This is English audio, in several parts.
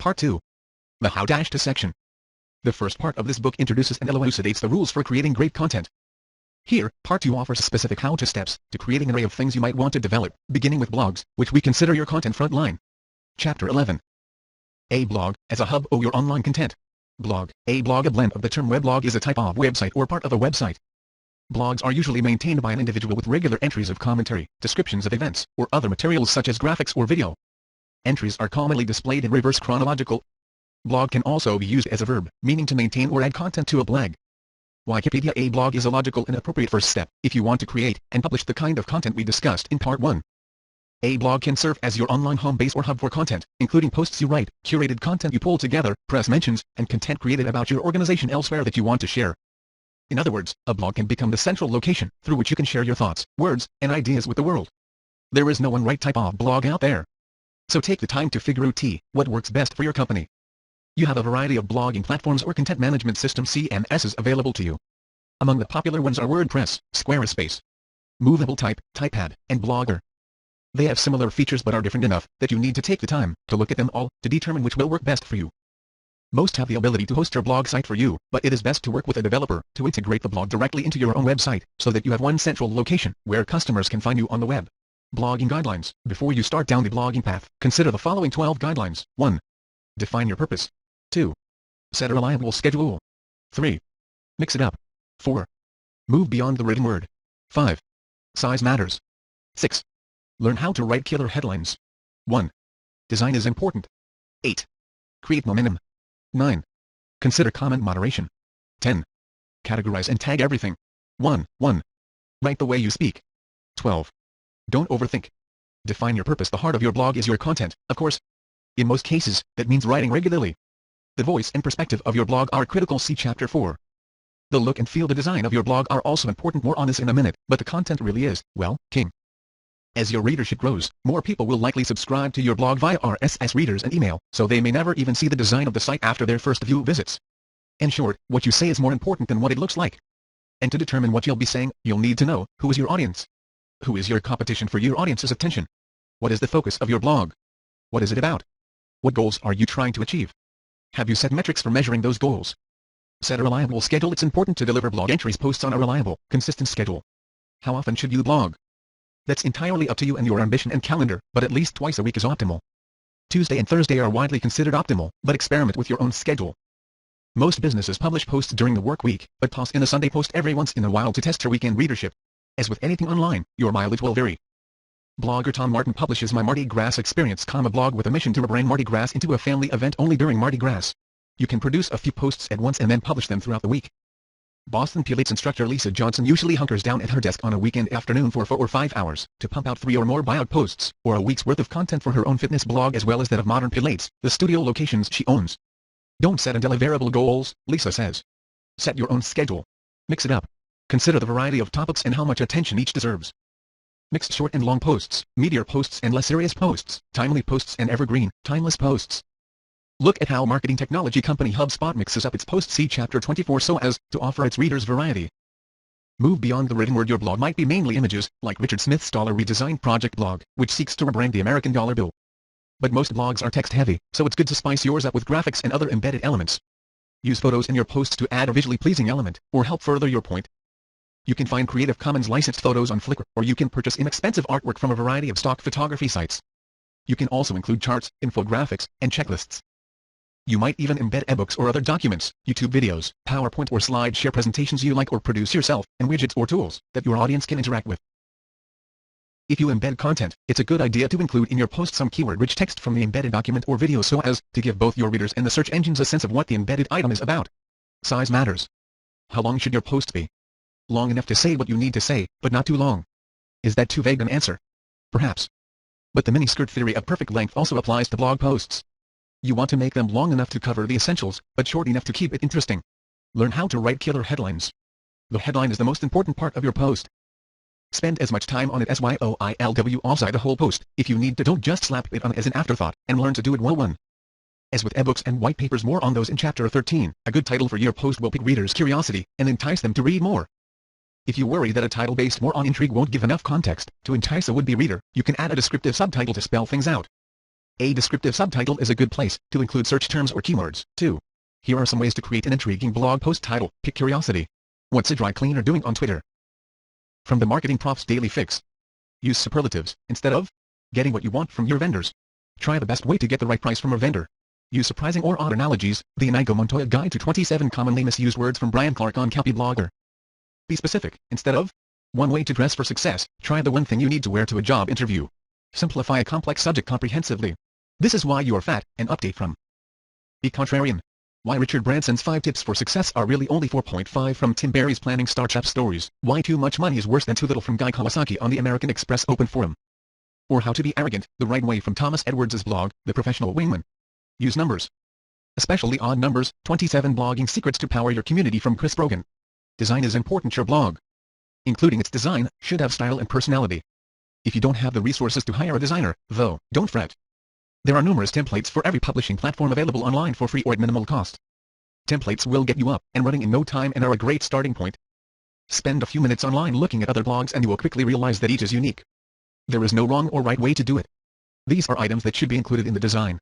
Part 2. The How-to section. The first part of this book introduces and elucidates the rules for creating great content. Here, Part 2 offers specific how-to steps to creating an array of things you might want to develop, beginning with blogs, which we consider your content front line. Chapter 11. A blog, as a hub of your online content. Blog. A blog, a blend of the term weblog, is a type of website or part of a website. Blogs are usually maintained by an individual with regular entries of commentary, descriptions of events, or other materials such as graphics or video. Entries are commonly displayed in reverse chronological. Blog can also be used as a verb, meaning to maintain or add content to a blog. Wikipedia. A blog is a logical and appropriate first step if you want to create and publish the kind of content we discussed in Part 1. A blog can serve as your online home base or hub for content, including posts you write, curated content you pull together, press mentions, and content created about your organization elsewhere that you want to share. In other words, a blog can become the central location through which you can share your thoughts, words, and ideas with the world. There is no one right type of blog out there. So take the time to figure out what works best for your company. You have a variety of blogging platforms or content management system CMSs available to you. Among the popular ones are WordPress, Squarespace, Movable Type, Typepad, and Blogger. They have similar features but are different enough that you need to take the time to look at them all to determine which will work best for you. Most have the ability to host your blog site for you, but it is best to work with a developer to integrate the blog directly into your own website so that you have one central location where customers can find you on the web. Blogging guidelines. Before you start down the blogging path, consider the following 12 guidelines. 1. Define your purpose. 2. Set a reliable schedule. 3. Mix it up. 4. Move beyond the written word. 5. Size matters. 6. Learn how to write killer headlines. 1. Design is important. 8. Create momentum. 9. Consider comment moderation. 10. Categorize and tag everything. 1. Write the way you speak. 12. Don't overthink. Define your purpose. The heart of your blog is your content, of course. In most cases, that means writing regularly. The voice and perspective of your blog are critical. See Chapter 4. The look and feel, the design of your blog are also important. More on this in a minute, but the content really is, well, king. As your readership grows, more people will likely subscribe to your blog via RSS readers and email, so they may never even see the design of the site after their first few visits. In short, what you say is more important than what it looks like. And to determine what you'll be saying, you'll need to know who is your audience. Who is your competition for your audience's attention? What is the focus of your blog? What is it about? What goals are you trying to achieve? Have you set metrics for measuring those goals? Set a reliable schedule. It's important to deliver blog entries posts on a reliable, consistent schedule. How often should you blog? That's entirely up to you and your ambition and calendar, but at least twice a week is optimal. Tuesday and Thursday are widely considered optimal, but experiment with your own schedule. Most businesses publish posts during the work week, but toss in a Sunday post every once in a while to test your weekend readership. As with anything online, your mileage will vary. Blogger Tom Martin publishes My Mardi Gras Experience, a blog with a mission to rebrand Mardi Gras into a family event only during Mardi Gras. You can produce a few posts at once and then publish them throughout the week. Boston Pilates instructor Lisa Johnson usually hunkers down at her desk on a weekend afternoon for 4 or 5 hours to pump out 3 or more blog posts, or a week's worth of content for her own fitness blog as well as that of Modern Pilates, the studio locations she owns. Don't set undeliverable goals, Lisa says. Set your own schedule. Mix it up. Consider the variety of topics and how much attention each deserves. Mix short and long posts, meteor posts and less serious posts, timely posts and evergreen, timeless posts. Look at how marketing technology company HubSpot mixes up its posts. See Chapter 24 so as to offer its readers variety. Move beyond the written word. Your blog might be mainly images, like Richard Smith's dollar redesigned project blog, which seeks to rebrand the American dollar bill. But most blogs are text-heavy, so it's good to spice yours up with graphics and other embedded elements. Use photos in your posts to add a visually pleasing element, or help further your point. You can find Creative Commons licensed photos on Flickr, or you can purchase inexpensive artwork from a variety of stock photography sites. You can also include charts, infographics, and checklists. You might even embed ebooks or other documents, YouTube videos, PowerPoint or SlideShare presentations you like or produce yourself, and widgets or tools that your audience can interact with. If you embed content, it's a good idea to include in your post some keyword-rich text from the embedded document or video so as to give both your readers and the search engines a sense of what the embedded item is about. Size matters. How long should your post be? Long enough to say what you need to say, but not too long. Is that too vague an answer? Perhaps. But the miniskirt theory of perfect length also applies to blog posts. You want to make them long enough to cover the essentials, but short enough to keep it interesting. Learn how to write killer headlines. The headline is the most important part of your post. Spend as much time on it as while outside the whole post. If you need to, don't just slap it on as an afterthought, and learn to do it well. As with ebooks and white papers, more on those in Chapter 13, a good title for your post will pique readers' curiosity, and entice them to read more. If you worry that a title based more on intrigue won't give enough context to entice a would-be reader, you can add a descriptive subtitle to spell things out. A descriptive subtitle is a good place to include search terms or keywords, too. Here are some ways to create an intriguing blog post title. Pick curiosity. What's a dry cleaner doing on Twitter? From the Marketing Prof's Daily Fix. Use superlatives instead of getting what you want from your vendors. Try the best way to get the right price from a vendor. Use surprising or odd analogies. The Inigo Montoya Guide to 27 Commonly Misused Words from Brian Clark on Copyblogger. Be specific instead of one way to dress for success. Try the one thing you need to wear to a job interview. Simplify a complex subject comprehensively. This is why you are fat. An update from Be Contrarian. Why Richard Branson's 5 tips for success are really only 4.5 from Tim Berry's Planning Startup Stories. Why too much money is worse than too little from Guy Kawasaki on the American Express Open Forum. Or How to Be Arrogant, the Right Way from Thomas Edwards' blog, The Professional Wingman. Use numbers, especially odd numbers. 27 blogging secrets to power your community from Chris Brogan. Design is important. Your blog, including its design, should have style and personality. If you don't have the resources to hire a designer, though, don't fret. There are numerous templates for every publishing platform available online for free or at minimal cost. Templates will get you up and running in no time and are a great starting point. Spend a few minutes online looking at other blogs and you will quickly realize that each is unique. There is no wrong or right way to do it. These are items that should be included in the design,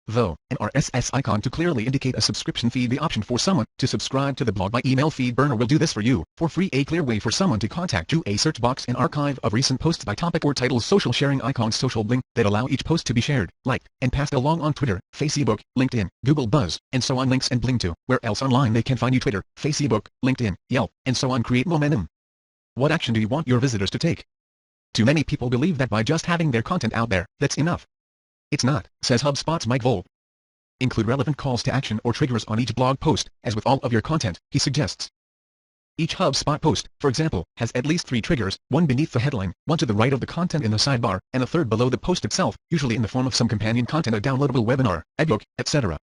though. An RSS icon to clearly indicate a subscription feed. The option for someone to subscribe to the blog by email. FeedBurner will do this for you for free. A clear way for someone to contact you. A search box. An archive of recent posts by topic or titles. Social sharing icons. Social bling that allow each post to be shared, liked, and passed along on Twitter, Facebook, LinkedIn, Google Buzz, and so on. Links and bling to where else online they can find you. Twitter, Facebook, LinkedIn, Yelp, and so on. Create momentum. What action do you want your visitors to take? Too many people believe that by just having their content out there, that's enough. It's not, says HubSpot's Mike Volpe. Include relevant calls to action or triggers on each blog post, as with all of your content, he suggests. Each HubSpot post, for example, has at least 3 triggers, one beneath the headline, one to the right of the content in the sidebar, and a third below the post itself, usually in the form of some companion content, a downloadable webinar, ebook, etc.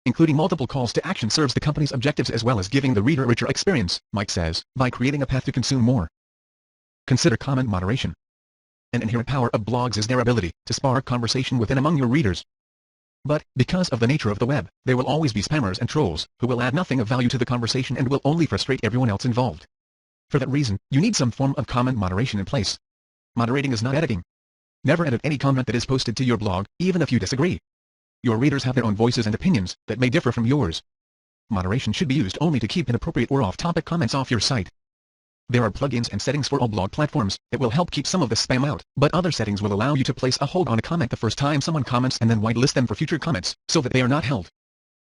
Including multiple calls to action serves the company's objectives as well as giving the reader a richer experience, Mike says, by creating a path to consume more. Consider comment moderation. An inherent power of blogs is their ability to spark conversation within among your readers. But, because of the nature of the web, there will always be spammers and trolls, who will add nothing of value to the conversation and will only frustrate everyone else involved. For that reason, you need some form of comment moderation in place. Moderating is not editing. Never edit any comment that is posted to your blog, even if you disagree. Your readers have their own voices and opinions that may differ from yours. Moderation should be used only to keep inappropriate or off-topic comments off your site. There are plugins and settings for all blog platforms that will help keep some of the spam out, but other settings will allow you to place a hold on a comment the first time someone comments and then whitelist them for future comments, so that they are not held.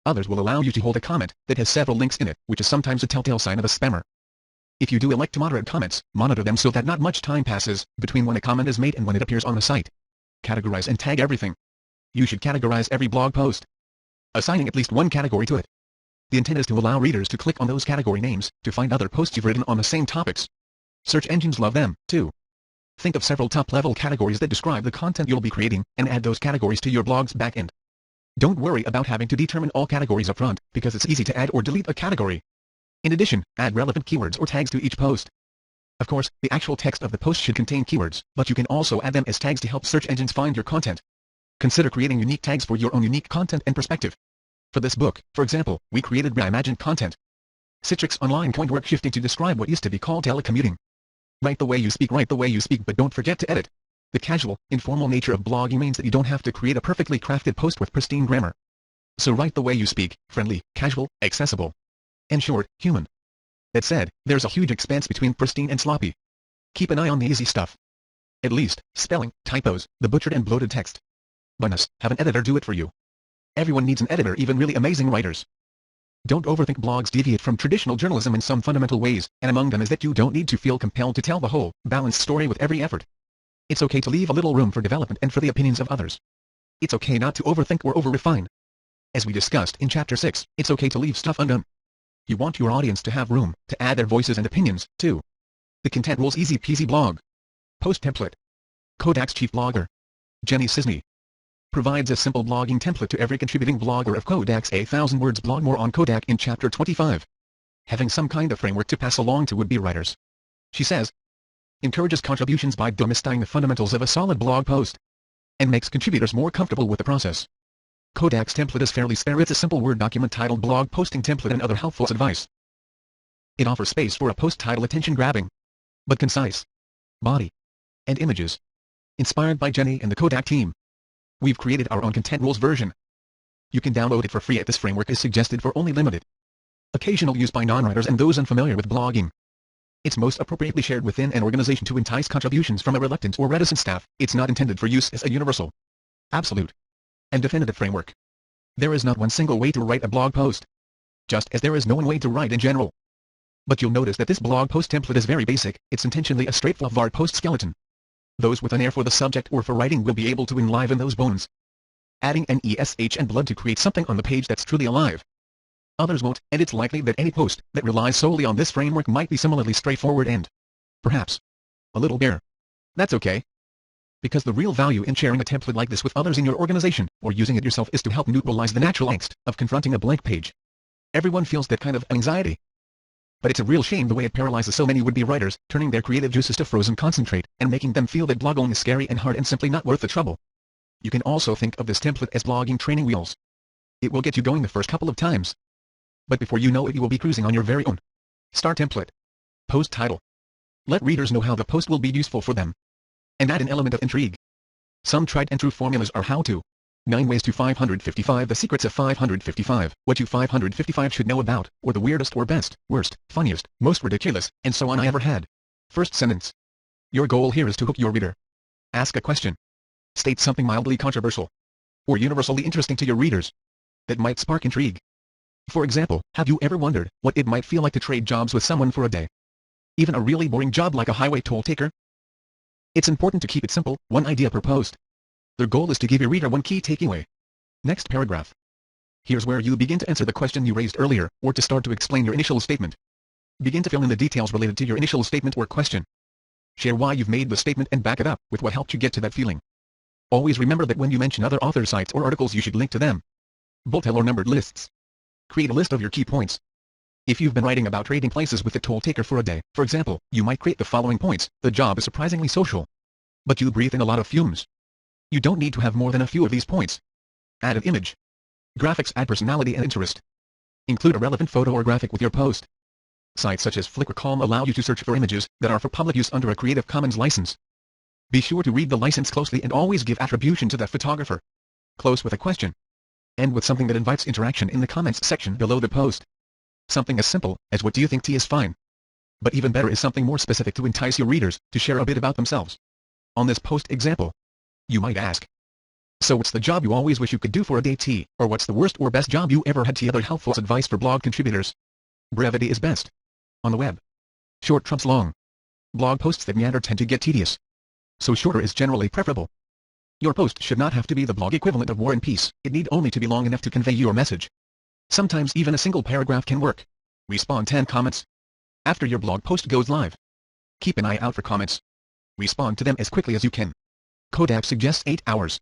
Others will allow you to hold a comment that has several links in it, which is sometimes a telltale sign of a spammer. If you do elect to moderate comments, monitor them so that not much time passes between when a comment is made and when it appears on the site. Categorize and tag everything. You should categorize every blog post, assigning at least one category to it. The intent is to allow readers to click on those category names to find other posts you've written on the same topics. Search engines love them, too. Think of several top-level categories that describe the content you'll be creating, and add those categories to your blog's backend. Don't worry about having to determine all categories up front, because it's easy to add or delete a category. In addition, add relevant keywords or tags to each post. Of course, the actual text of the post should contain keywords, but you can also add them as tags to help search engines find your content. Consider creating unique tags for your own unique content and perspective. For this book, for example, we created reimagined content. Citrix Online coined work shifting to describe what used to be called telecommuting. Write the way you speak, but don't forget to edit. The casual, informal nature of blogging means that you don't have to create a perfectly crafted post with pristine grammar. So write the way you speak, friendly, casual, accessible, and short, human. That said, there's a huge expanse between pristine and sloppy. Keep an eye on the easy stuff. At least, spelling, typos, the butchered and bloated text. Bonus, have an editor do it for you. Everyone needs an editor, even really amazing writers. Don't overthink. Blogs deviate from traditional journalism in some fundamental ways, and among them is that you don't need to feel compelled to tell the whole, balanced story with every effort. It's okay to leave a little room for development and for the opinions of others. It's okay not to overthink or over-refine. As we discussed in Chapter 6, it's okay to leave stuff undone. You want your audience to have room to add their voices and opinions, too. The Content Rules Easy Peasy blog post template. Kodak's chief blogger, Jenny Cisney, provides a simple blogging template to every contributing blogger of Kodak's 1,000 words blog. More on Kodak in Chapter 25. Having some kind of framework to pass along to would-be writers, she says, encourages contributions by demystifying the fundamentals of a solid blog post, and makes contributors more comfortable with the process. Kodak's template is fairly spare. It's a simple Word document titled Blog Posting Template and Other Helpful Advice. It offers space for a post title attention-grabbing, but concise, body, and images. Inspired by Jenny and the Kodak team, We've created our own content rules version. You can download it for free. This framework is suggested for only limited occasional use by non-writers and those unfamiliar with blogging. It's most appropriately shared within an organization to entice contributions from a reluctant or reticent staff. It's not intended for use as a universal, absolute, and definitive framework. There is not one single way to write a blog post, just as there is no one way to write in general. But you'll notice that this blog post template is very basic. It's intentionally a straightforward post skeleton. Those with an ear for the subject or for writing will be able to enliven those bones, adding an ESH and blood to create something on the page that's truly alive. Others won't, and it's likely that any post that relies solely on this framework might be similarly straightforward and, perhaps, a little bare. That's okay. Because the real value in sharing a template like this with others in your organization, or using it yourself, is to help neutralize the natural angst of confronting a blank page. Everyone feels that kind of anxiety. But it's a real shame the way it paralyzes so many would-be writers, turning their creative juices to frozen concentrate, and making them feel that blogging is scary and hard and simply not worth the trouble. You can also think of this template as blogging training wheels. It will get you going the first couple of times. But before you know it, you will be cruising on your very own. Start template. Post title. Let readers know how the post will be useful for them. And add an element of intrigue. Some tried and true formulas are how to. 9 ways to 555, the secrets of 555, what you 555 should know about, or the weirdest or best, worst, funniest, most ridiculous, and so on I ever had. First sentence. Your goal here is to hook your reader. Ask a question. State something mildly controversial, or universally interesting to your readers, that might spark intrigue. For example, have you ever wondered what it might feel like to trade jobs with someone for a day? Even a really boring job like a highway toll taker? It's important to keep it simple, one idea per post. Their goal is to give your reader one key takeaway. Next paragraph. Here's where you begin to answer the question you raised earlier, or to start to explain your initial statement. Begin to fill in the details related to your initial statement or question. Share why you've made the statement and back it up with what helped you get to that feeling. Always remember that when you mention other author sites or articles, you should link to them. Bullet or numbered lists. Create a list of your key points. If you've been writing about trading places with a toll taker for a day, for example, you might create the following points. The job is surprisingly social, but you breathe in a lot of fumes. You don't need to have more than a few of these points. Add an image. Graphics add personality and interest. Include a relevant photo or graphic with your post. Sites such as Flickr.com allow you to search for images that are for public use under a Creative Commons license. Be sure to read the license closely and always give attribution to the photographer. Close with a question. End with something that invites interaction in the comments section below the post. Something as simple as "what do you think tea is fine?" But even better is something more specific to entice your readers to share a bit about themselves. On this post example, you might ask, so what's the job you always wish you could do for a day tea, or what's the worst or best job you ever had? Other helpful advice for blog contributors. Brevity is best. On the web, short trumps long. Blog posts that meander tend to get tedious, so shorter is generally preferable. Your post should not have to be the blog equivalent of War and Peace. It need only to be long enough to convey your message. Sometimes even a single paragraph can work. Respond 10 comments after your blog post goes live. Keep an eye out for comments. Respond to them as quickly as you can. Kodak suggests 8 hours,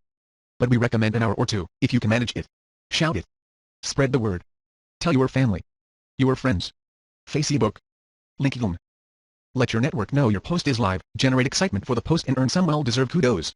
but we recommend an hour or 2 if you can manage it. Shout it. Spread the word. Tell your family, your friends, Facebook, LinkedIn. Let your network know your post is live. Generate excitement for the post and earn some well-deserved kudos.